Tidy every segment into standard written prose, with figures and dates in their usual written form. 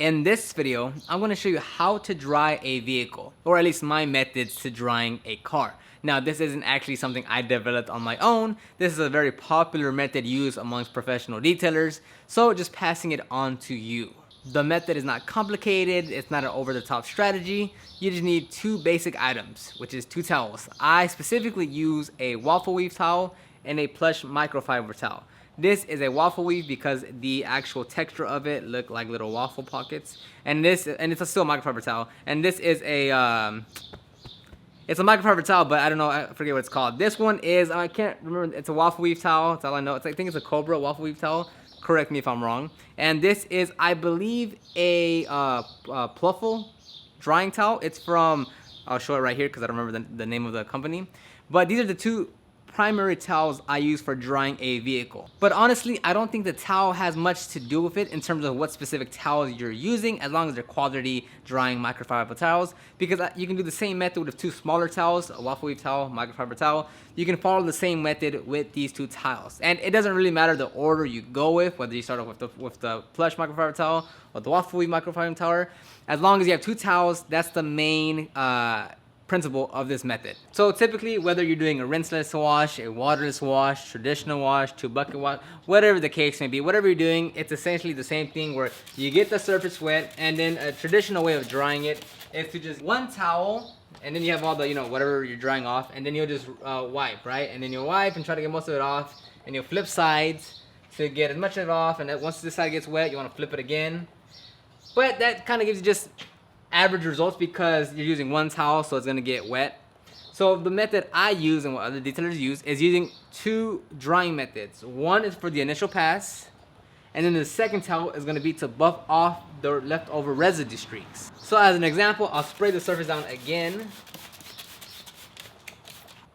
In this video, I'm going to show you how to dry a vehicle, or at least my methods to drying a car. Now, this isn't actually something I developed on my own. This is a very popular method used amongst professional detailers, so just passing it on to you. The method is not complicated, it's not an over-the-top strategy. You just need two basic items, which is two towels. I specifically use a waffle weave towel and a plush microfiber towel. This is a waffle weave because the actual texture of it look like little waffle pockets, and it's a still microfiber towel. And this is it's a microfiber towel, but I don't know, I forget what it's called. This one is, I can't remember, it's a waffle weave towel. That's all I know. I think it's a Cobra waffle weave towel. Correct me if I'm wrong. And this is, I believe, a Pluffle drying towel. It's from, I'll show it right here because I don't remember the name of the company. But these are the two primary towels I use for drying a vehicle. But honestly, I don't think the towel has much to do with it in terms of what specific towels you're using, as long as they're quality drying microfiber towels, because you can do the same method with two smaller towels, a waffle weave towel, microfiber towel. You can follow the same method with these two towels, and it doesn't really matter the order you go with, whether you start off with the plush microfiber towel or the waffle weave microfiber towel. As long as you have two towels, that's the main principle of this method. So typically, whether you're doing a rinseless wash, a waterless wash, traditional wash, two bucket wash, whatever the case may be, whatever you're doing, it's essentially the same thing where you get the surface wet, and then a traditional way of drying it is to just one towel, and then you have all the, whatever you're drying off, and then you'll just wipe, right? And then you'll wipe and try to get most of it off, and you'll flip sides to get as much of it off, and then once this side gets wet, you want to flip it again. But that kind of gives you just average results because you're using one towel, so it's gonna get wet. So the method I use and what other detailers use is using two drying methods. One is for the initial pass, and then the second towel is gonna be to buff off the leftover residue streaks. So as an example, I'll spray the surface down again.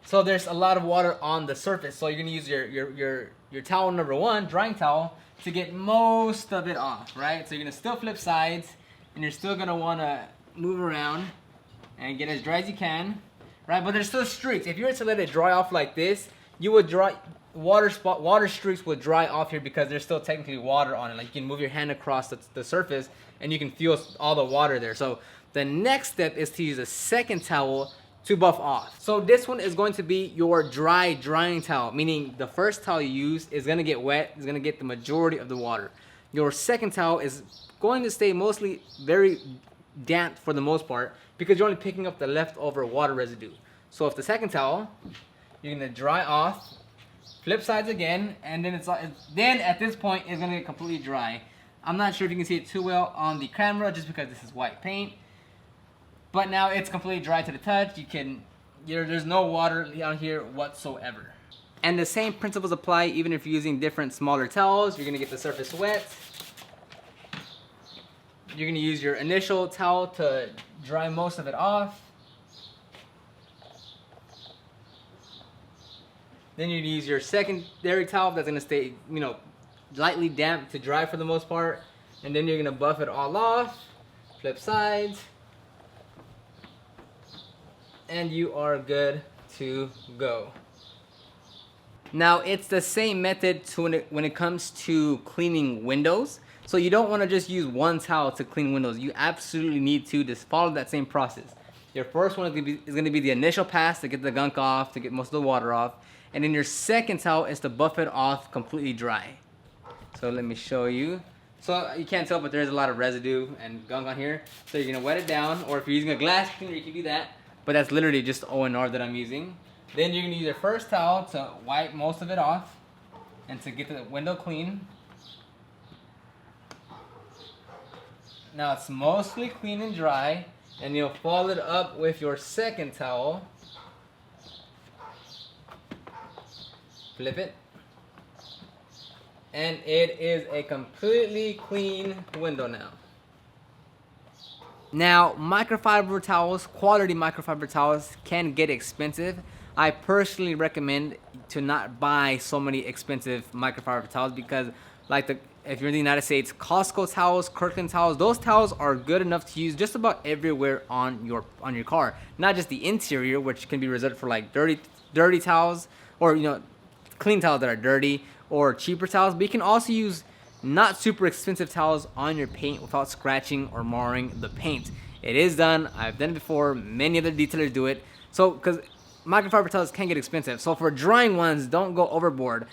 So there's a lot of water on the surface, so you're gonna use your towel number one, drying towel, to get most of it off, right? So you're gonna still flip sides, and you're still gonna wanna move around and get as dry as you can, right? But there's still streaks. If you were to let it dry off like this, you would water streaks would dry off here because there's still technically water on it. Like, you can move your hand across the surface and you can feel all the water there. So the next step is to use a second towel to buff off. So this one is going to be your drying towel, meaning the first towel you use is gonna get wet, it's gonna get the majority of the water. Your second towel is going to stay mostly very damp for the most part because you're only picking up the leftover water residue. So if the second towel, you're gonna dry off, flip sides again, and then then at this point it's gonna get completely dry. I'm not sure if you can see it too well on the camera just because this is white paint, but now it's completely dry to the touch. There's no water down here whatsoever. And the same principles apply even if you're using different smaller towels. You're gonna get the surface wet. You're gonna use your initial towel to dry most of it off. Then you're gonna use your secondary towel that's gonna stay, lightly damp to dry for the most part. And then you're gonna buff it all off, flip sides, and you are good to go. Now, it's the same method when it comes to cleaning windows. So you don't want to just use one towel to clean windows. You absolutely need to just follow that same process. Your first one is going to be the initial pass to get the gunk off, to get most of the water off. And then your second towel is to buff it off completely dry. So let me show you. So you can't tell, but there's a lot of residue and gunk on here. So you're going to wet it down, or if you're using a glass cleaner, you can do that. But that's literally just O&R that I'm using. Then you're going to use your first towel to wipe most of it off and to get the window clean. Now it's mostly clean and dry, and you'll follow it up with your second towel. Flip it. And it is a completely clean window now. Now, microfiber towels, quality microfiber towels can get expensive. I personally recommend to not buy so many expensive microfiber towels because if you're in the United States, Costco towels, Kirkland towels, those towels are good enough to use just about everywhere on your car. Not just the interior, which can be reserved for like dirty towels, or clean towels that are dirty, or cheaper towels, but you can also use not super expensive towels on your paint without scratching or marring the paint. It is done. I've done it before. Many other detailers do it. So, because microfiber towels can get expensive. So for drying ones, don't go overboard.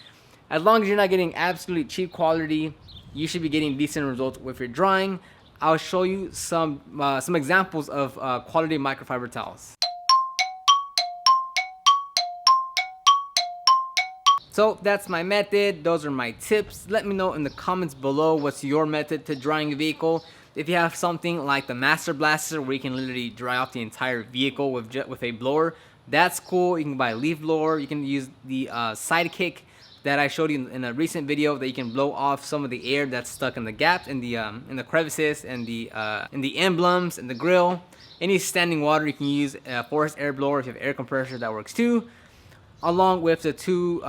As long as you're not getting absolutely cheap quality, you should be getting decent results with your drying. I'll show you some examples of quality microfiber towels. So that's my method. Those are my tips. Let me know in the comments below what's your method to drying a vehicle. If you have something like the Master Blaster where you can literally dry off the entire vehicle with a blower, that's cool. You can buy a leaf blower. You can use the Sidekick that I showed you in a recent video, that you can blow off some of the air that's stuck in the gaps, in the crevices, and the emblems and the grill. Any standing water, you can use a forced air blower. If you have air compressor, that works too. Along with the two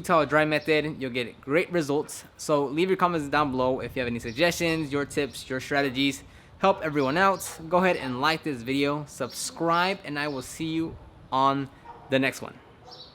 towel dry method, you'll get great results. So leave your comments down below if you have any suggestions, your tips, your strategies. Help everyone out. Go ahead and like this video, subscribe, and I will see you on the next one.